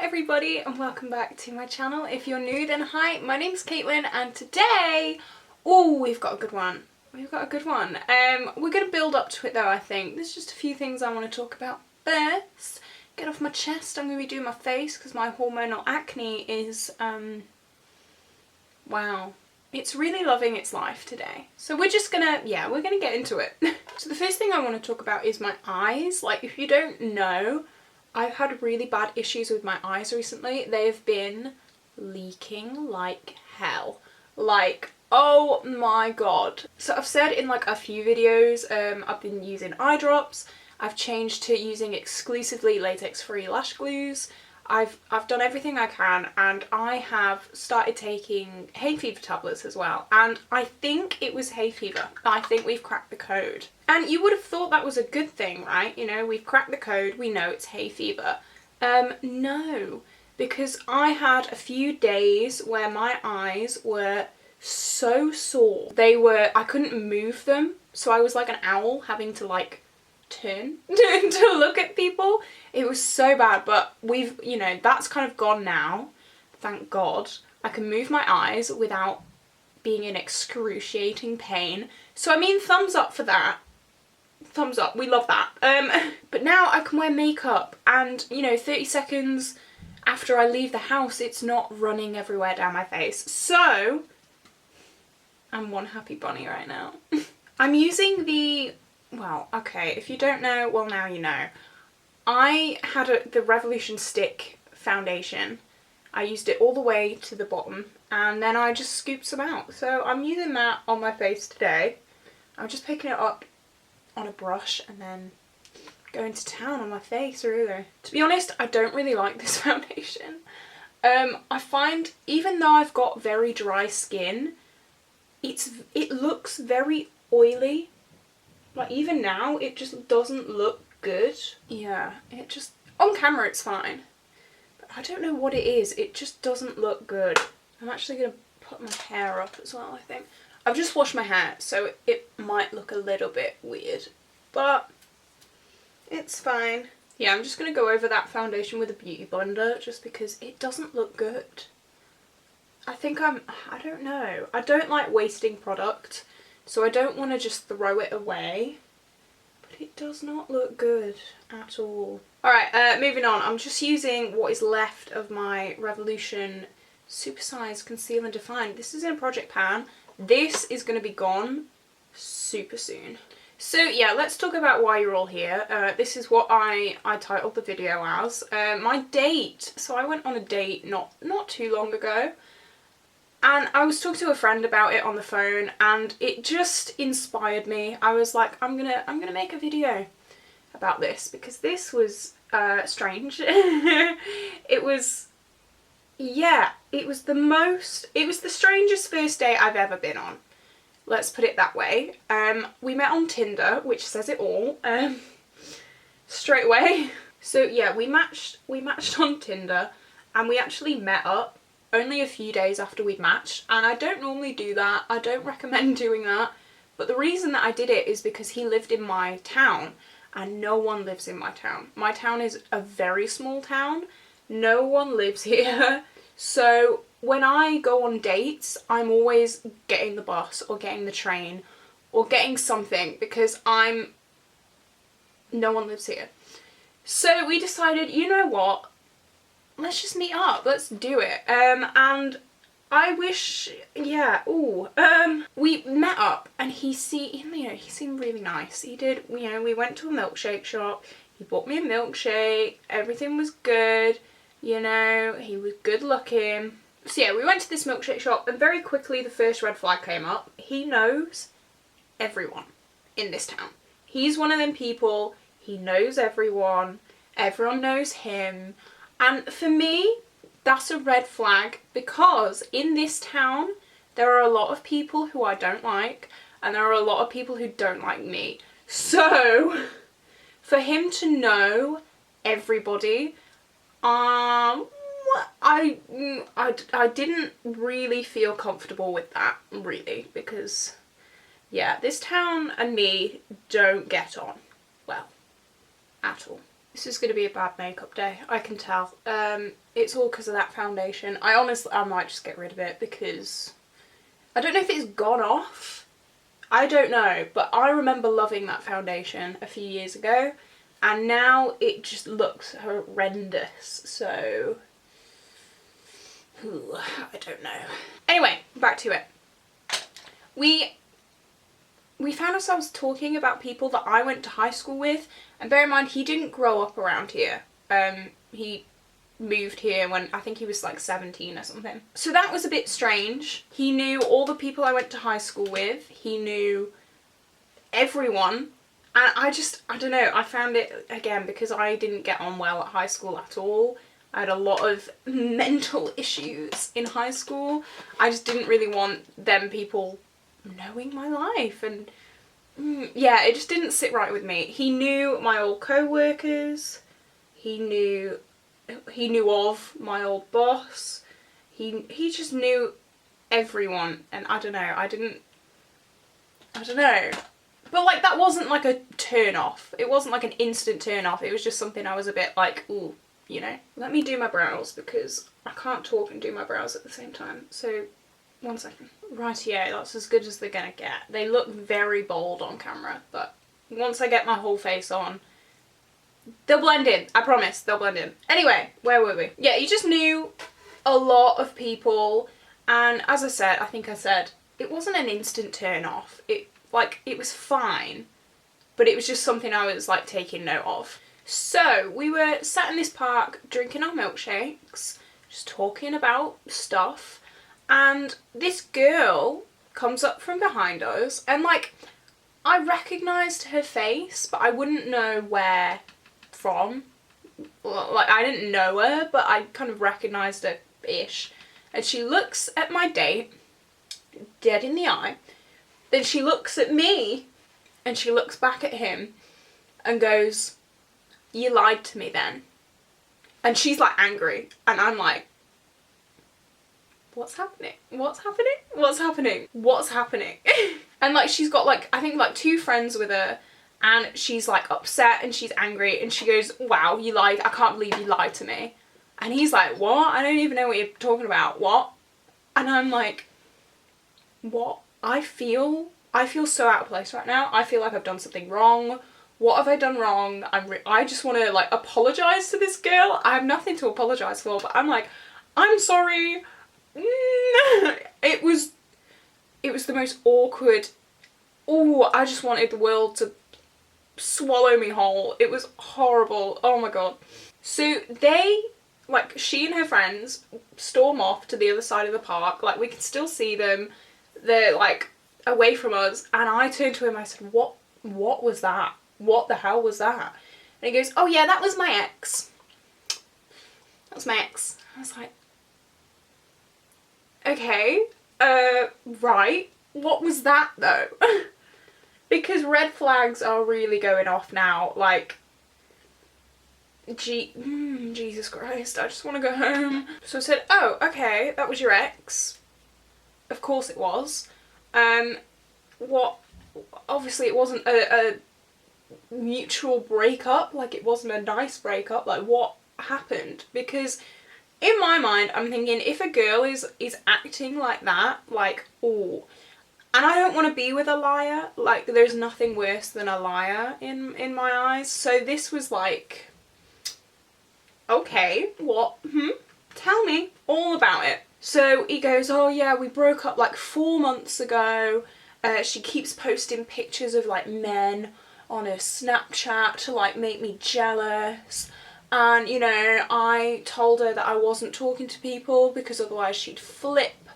everybody and welcome back to my channel. If you're new then hi, my name's Caitlin and today, we've got a good one. We're going to build up to it though, I think. There's just a few things I want to talk about first. Get off my chest, I'm going to be doing my face because my hormonal acne is, wow. It's really loving its life today. So we're just gonna, we're gonna get into it. So the first thing I want to talk about is my eyes. Like, if you don't know, I've had really bad issues with my eyes recently. They've been leaking like hell. Like, oh my god. So I've said in like a few videos, I've been using eye drops. I've changed to using exclusively latex-free lash glues. I've done everything I can, and I have started taking hay fever tablets as well, and I think it was hay fever. I think we've cracked the code. And you would have thought that was a good thing, right? You know, we've cracked the code, we know it's hay fever. No, because I had a few days where my eyes were so sore. I couldn't move them, so I was like an owl having to like turn to look at people. It was so bad, but that's kind of gone now, thank god. I can move my eyes without being in excruciating pain, so I mean, thumbs up for that. Thumbs up, we love that. But now I can wear makeup and 30 seconds after I leave the house it's not running everywhere down my face, so I'm one happy bunny right now. I'm using the, well, okay, if you don't know, well now you know. I had the Revolution Stick foundation. I used it all the way to the bottom and then I just scooped some out. So I'm using that on my face today. I'm just picking it up on a brush and then going to town on my face, really. To be honest, I don't really like this foundation. I find, even though I've got very dry skin, it looks very oily. Like, even now, it just doesn't look good. Yeah, it just, on camera it's fine. But I don't know what it is, it just doesn't look good. I'm actually going to put my hair up as well, I think. I've just washed my hair, so it might look a little bit weird. But it's fine. Yeah, I'm just going to go over that foundation with a beauty blender just because it doesn't look good. I don't know. I don't like wasting product, so I don't want to just throw it away. But it does not look good at all. Alright, moving on. I'm just using what is left of my Revolution Supersize Conceal and Define. This is in a project pan. This is going to be gone super soon. So yeah, let's talk about why you're all here. This is what I titled the video as. My date. So I went on a date not too long ago. And I was talking to a friend about it on the phone and it just inspired me. I was like, I'm gonna make a video about this because this was strange. It was the strangest first date I've ever been on. Let's put it that way. We met on Tinder, which says it all. Straight away. So yeah, we matched on Tinder and we actually met up only a few days after we'd matched, and I don't normally do that. I don't recommend doing that, but the reason that I did it is because he lived in my town and no one lives in my town. My town is a very small town. No one lives here. So when I go on dates, I'm always getting the bus or getting the train or getting something because no one lives here. So we decided, you know what? Let's just meet up, let's do it. And I wish, we met up and he seemed really nice. He did, we went to a milkshake shop, he bought me a milkshake, everything was good, he was good looking. So yeah, we went to this milkshake shop and very quickly the first red flag came up. He knows everyone in this town. He's one of them people, he knows everyone knows him. And for me, that's a red flag because in this town, there are a lot of people who I don't like and there are a lot of people who don't like me. So, for him to know everybody, I didn't really feel comfortable with that, really, because, yeah, this town and me don't get on well, at all. This is going to be a bad makeup day, I can tell. It's all because of that foundation. I might just get rid of it because I don't know if it's gone off. I don't know, but I remember loving that foundation a few years ago, and now it just looks horrendous, so ooh, I don't know. Anyway, back to it. We found ourselves talking about people that I went to high school with, and bear in mind he didn't grow up around here. He moved here when I think he was like 17 or something. So that was a bit strange. He knew all the people I went to high school with. He knew everyone. And I don't know, I found it, again, because I didn't get on well at high school at all. I had a lot of mental issues in high school. I just didn't really want them people knowing my life, and yeah, it just didn't sit right with me. He knew my old co-workers. He knew of my old boss. He just knew everyone, and I don't know. But like, that wasn't like a turn off. It wasn't like an instant turn off. It was just something I was a bit like, ooh, you know. Let me do my brows because I can't talk and do my brows at the same time. So, 1 second. Rightio, that's as good as they're gonna get. They look very bold on camera, but once I get my whole face on, they'll blend in. I promise, they'll blend in. Anyway, where were we? Yeah, you just knew a lot of people, and as I said, it wasn't an instant turn off. It was fine, but it was just something I was like taking note of. So we were sat in this park drinking our milkshakes, just talking about stuff, and this girl comes up from behind us, and like, I recognised her face, but I wouldn't know where from. Like, I didn't know her, but I kind of recognised her-ish. And she looks at my date, dead in the eye. Then she looks at me, and she looks back at him, and goes, "You lied to me then." And she's like angry, and I'm like, what's happening? What's happening? What's happening? What's happening? And like, she's got like, I think like 2 friends with her, and she's like upset and she's angry, and she goes, "Wow, you lied. I can't believe you lied to me." And he's like, "What? I don't even know what you're talking about. What?" And I'm like, what? I feel so out of place right now. I feel like I've done something wrong. What have I done wrong? I just want to like apologise to this girl. I have nothing to apologise for, but I'm like, I'm sorry. It was the most awkward. Oh, I just wanted the world to swallow me whole. It was horrible. Oh my god. So she and her friends storm off to the other side of the park. Like, we could still see them. They're like away from us, and I turned to him, I said, what was that? What the hell was that? And he goes, "Oh yeah, that was my ex. That was my ex." I was like, okay, right, what was that though? Because red flags are really going off now, like, Jesus Christ, I just want to go home. So I said, "Oh, okay, that was your ex." Of course it was. What, obviously it wasn't a mutual breakup, like it wasn't a nice breakup, like what happened? Because in my mind, I'm thinking, if a girl is acting like that, like, oh, and I don't want to be with a liar, like, there's nothing worse than a liar in my eyes, so this was like, okay, what, tell me all about it. So he goes, "Oh yeah, we broke up like 4 months ago, she keeps posting pictures of like men on her Snapchat to like make me jealous. And, you know, I told her that I wasn't talking to people because otherwise she'd flip.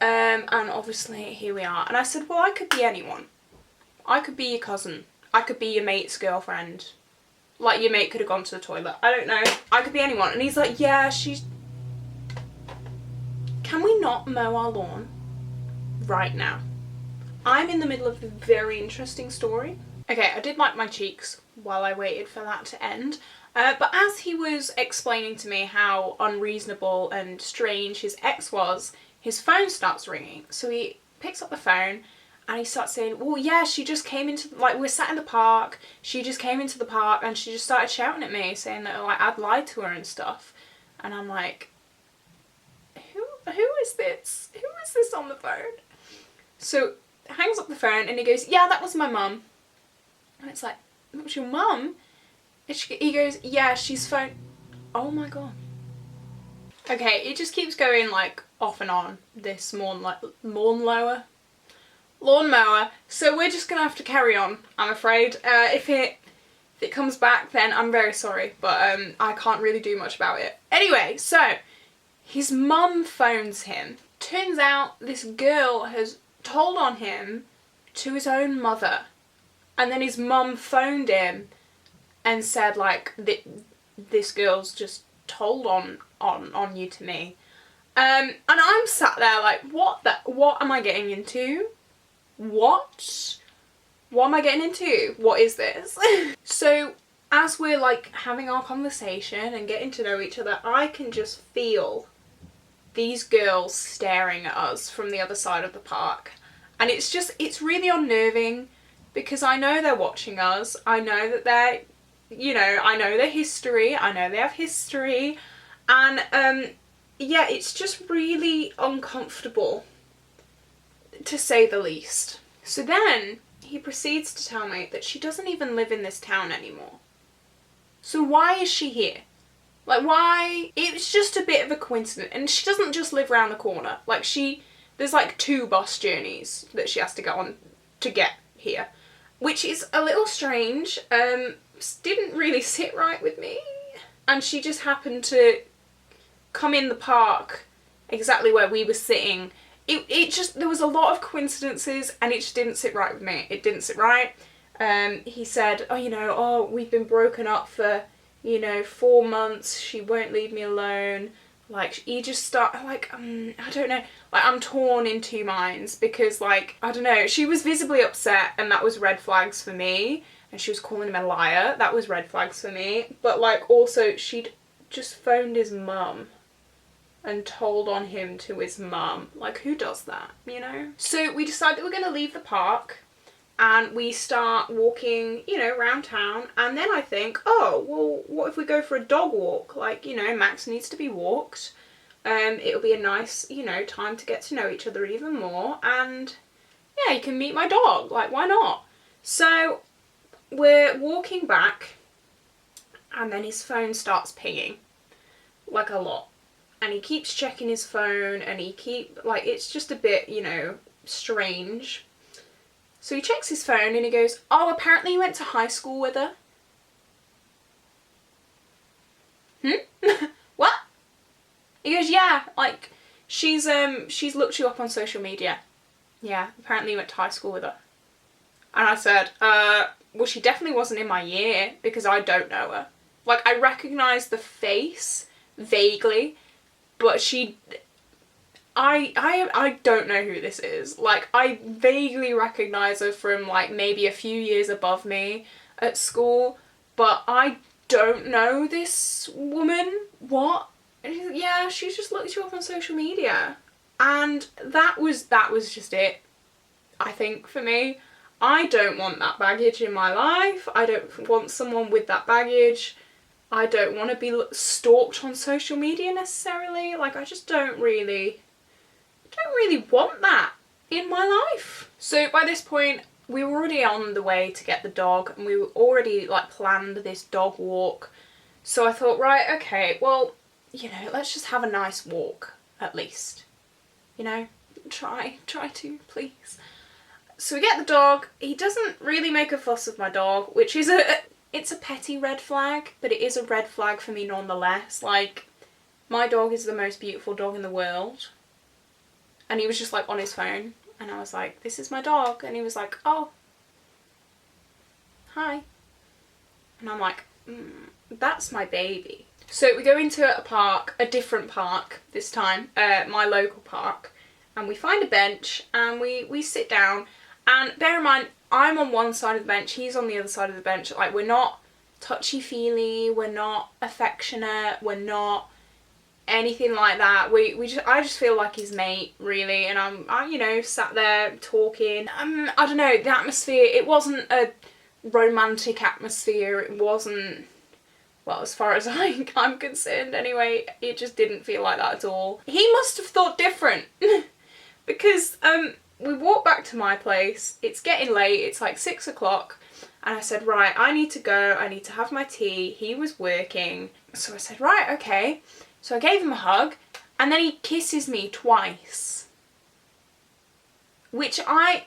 And obviously here we are." And I said, "Well, I could be anyone. I could be your cousin. I could be your mate's girlfriend. Like, your mate could have gone to the toilet. I don't know. I could be anyone." And he's like, "Yeah, she's..." Can we not mow our lawn right now? I'm in the middle of a very interesting story. Okay, I did like my cheeks while I waited for that to end. But as he was explaining to me how unreasonable and strange his ex was, his phone starts ringing. So he picks up the phone, And he starts saying, well, yeah, she just came into, like, we're sat in the park, she just came into the park and she just started shouting at me, saying that, like, I'd lied to her and stuff. And I'm like, who is this? Who is this on the phone? So, hangs up the phone and he goes, yeah, that was my mum. And it's like, that was your mum? And he goes, yeah, she's phoned. Oh my god. Okay, it just keeps going, like, off and on, this lawnmower. So we're just gonna have to carry on, I'm afraid. If it comes back, then I'm very sorry, but I can't really do much about it. Anyway, so his mum phones him. Turns out this girl has told on him to his own mother, and then his mum phoned him and said, like, this girl's just told on you to me. And I'm sat there like, what am I getting into? What am I getting into? What is this? So as we're like having our conversation and getting to know each other, I can just feel these girls staring at us from the other side of the park. And it's really unnerving, because I know they're watching us. I know that they're, I know their history. I know they have history. And yeah, it's just really uncomfortable, to say the least. So then he proceeds to tell me that she doesn't even live in this town anymore. So why is she here? Like, why? It's just a bit of a coincidence. And she doesn't just live around the corner. Like, there's like 2 bus journeys that she has to go on to get here, which is a little strange. Didn't really sit right with me. And she just happened to come in the park exactly where we were sitting. There was a lot of coincidences, and it just didn't sit right with me. It didn't sit right. He said, we've been broken up for, 4 months. She won't leave me alone. Like, he just started, like, I don't know. Like, I'm torn in 2 minds, because, like, I don't know. She was visibly upset, and that was red flags for me. And she was calling him a liar. That was red flags for me. But, like, also, she'd just phoned his mum and told on him to his mum. Like, who does that, So we decide that we're going to leave the park, and we start walking, around town. And then I think, oh, well, what if we go for a dog walk? Like, Max needs to be walked. It'll be a nice, time to get to know each other even more. And yeah, you can meet my dog. Like, why not? So we're walking back, and then his phone starts pinging, like, a lot. And he keeps checking his phone, and it's just a bit, strange. So he checks his phone and he goes, oh, apparently you went to high school with her. What? He goes, yeah, like, she's looked you up on social media. Yeah, apparently you went to high school with her. And I said, well, she definitely wasn't in my year, because I don't know her. Like, I recognise the face vaguely, but I don't know who this is. Like, I vaguely recognise her from, like, maybe a few years above me at school, but I don't know this woman. What? Yeah, she's just looked you up on social media. And that was just it, I think, for me. I don't want that baggage in my life. I don't want someone with that baggage. I don't want to be stalked on social media necessarily. Like, I just don't really want that in my life. So by this point, we were already on the way to get the dog, and we were already, like, planned this dog walk. So I thought, right, okay, well, let's just have a nice walk, at least. Try to, please. So we get the dog. He doesn't really make a fuss with my dog, which is it's a petty red flag, but it is a red flag for me nonetheless. Like, my dog is the most beautiful dog in the world. And he was just, like, on his phone. And I was like, this is my dog. And he was like, oh, hi. And I'm like, that's my baby. So we go into a park, a different park this time, my local park. And we find a bench, and we sit down. And bear in mind, I'm on one side of the bench, he's on the other side of the bench. Like, we're not touchy-feely, we're not affectionate, we're not anything like that. I just feel like his mate, really, and I you know, sat there talking. I don't know, the atmosphere, it wasn't a romantic atmosphere, it wasn't, well, as far as I'm concerned anyway, it just didn't feel like that at all. He must have thought different because we walked back to my place, it's getting late, it's like 6 o'clock, and I said, right, I need to go, I need to have my tea. He was working, so I said, right, okay. So I gave him a hug, and then he kisses me twice. Which I,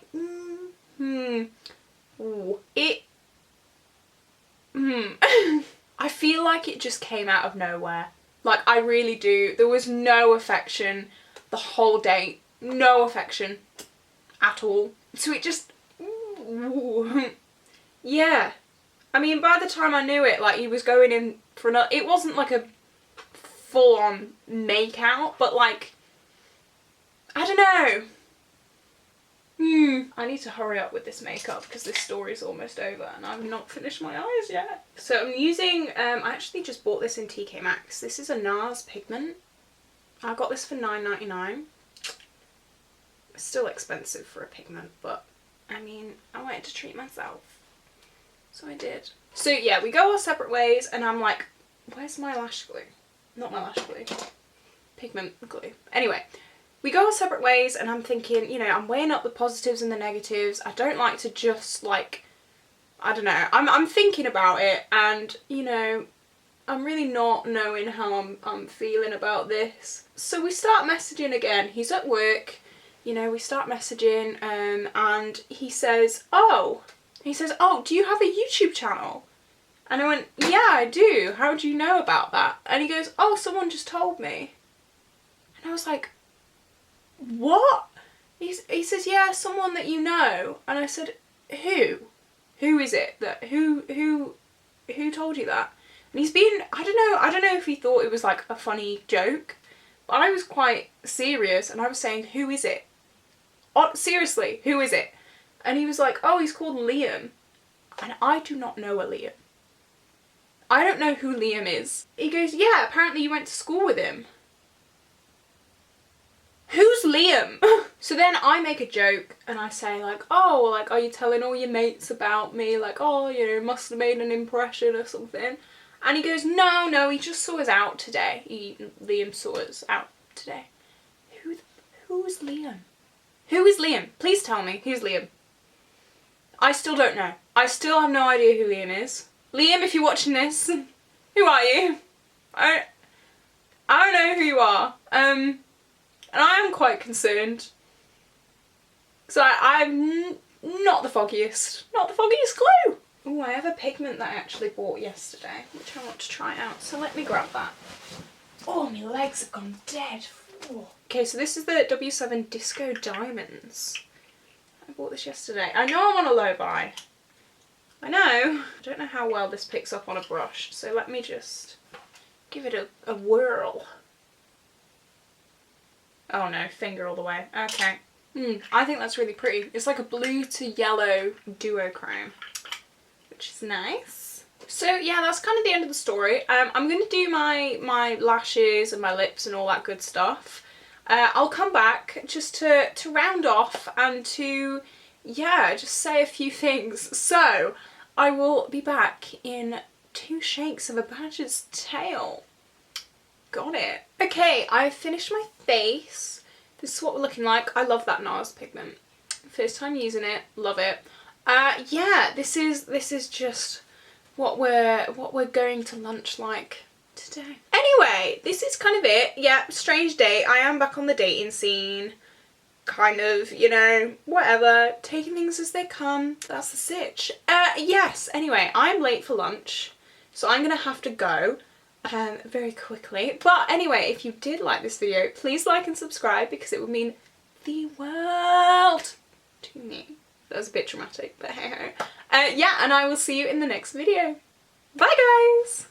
I feel like it just came out of nowhere. Like, I really do. There was no affection the whole date. No affection at all. So it just, yeah. I mean, by the time I knew it, like, he was going in for another, it wasn't like a full-on make-out, but like, I don't know. I need to hurry up with this makeup because this story's almost over and I've not finished my eyes yet. So I'm using, I actually just bought this in TK Maxx. This is a NARS pigment. I got this for $9.99. It's still expensive for a pigment, but I mean, I wanted to treat myself. So I did. So yeah, we go our separate ways and I'm like, where's my lash glue? Not my lash glue. Pigment glue. Anyway. We go our separate ways and I'm thinking, you know, I'm weighing up the positives and the negatives. I don't like to just like, I don't know, I'm thinking about it and, you know, I'm really not knowing how I'm feeling about this. So we start messaging again. He's at work, you know, we start messaging and he says, oh, do you have a YouTube channel? And I went, yeah, I do. How do you know about that? And he goes, oh, someone just told me. And I was like, what? He says, yeah, someone that you know. And I said, who? Who is it? Who told you that? And he's been, I don't know if he thought it was like a funny joke, but I was quite serious and I was saying, who is it? Oh, seriously, who is it? And he was like, oh, he's called Liam. And I do not know a Liam. I don't know who Liam is. He goes, yeah, apparently you went to school with him. Who's Liam? So then I make a joke and I say like, oh, like, are you telling all your mates about me? Like, oh, you know, must have made an impression or something. And he goes, no, he just saw us out today. Liam saw us out today. Who's Liam? Who is Liam? Please tell me, who's Liam? I still don't know. I still have no idea who Liam is. Liam, if you're watching this, who are you? I don't know who you are. And I am quite concerned. So I'm not the foggiest. Not the foggiest clue. Oh, I have a pigment that I actually bought yesterday, which I want to try out. So let me grab that. Oh, my legs have gone dead. Ooh. Okay, so this is the W7 Disco Diamonds. I bought this yesterday. I know I'm on a low buy. I know. I don't know how well this picks up on a brush, so let me just give it a whirl. Oh no, finger all the way. Okay. I think that's really pretty. It's like a blue to yellow duochrome, which is nice. So yeah, that's kind of the end of the story. I'm going to do my lashes and my lips and all that good stuff. I'll come back just to round off and to, yeah, just say a few things. So I will be back in 2 shakes of a badger's tail. Got it. Okay, I've finished my face. This is what we're looking like. I love that NARS pigment. First time using it, love it. Yeah, this is just what we're going to lunch like today. Anyway, this is kind of it. Yeah, strange date. I am back on the dating scene. Kind of, you know, whatever. Taking things as they come. That's the sitch. Yes, anyway, I'm late for lunch, so I'm gonna have to go. Very quickly. But anyway, if you did like this video, please like and subscribe because it would mean the world to me. That was a bit dramatic, but hey ho. Yeah, and I will see you in the next video. Bye guys!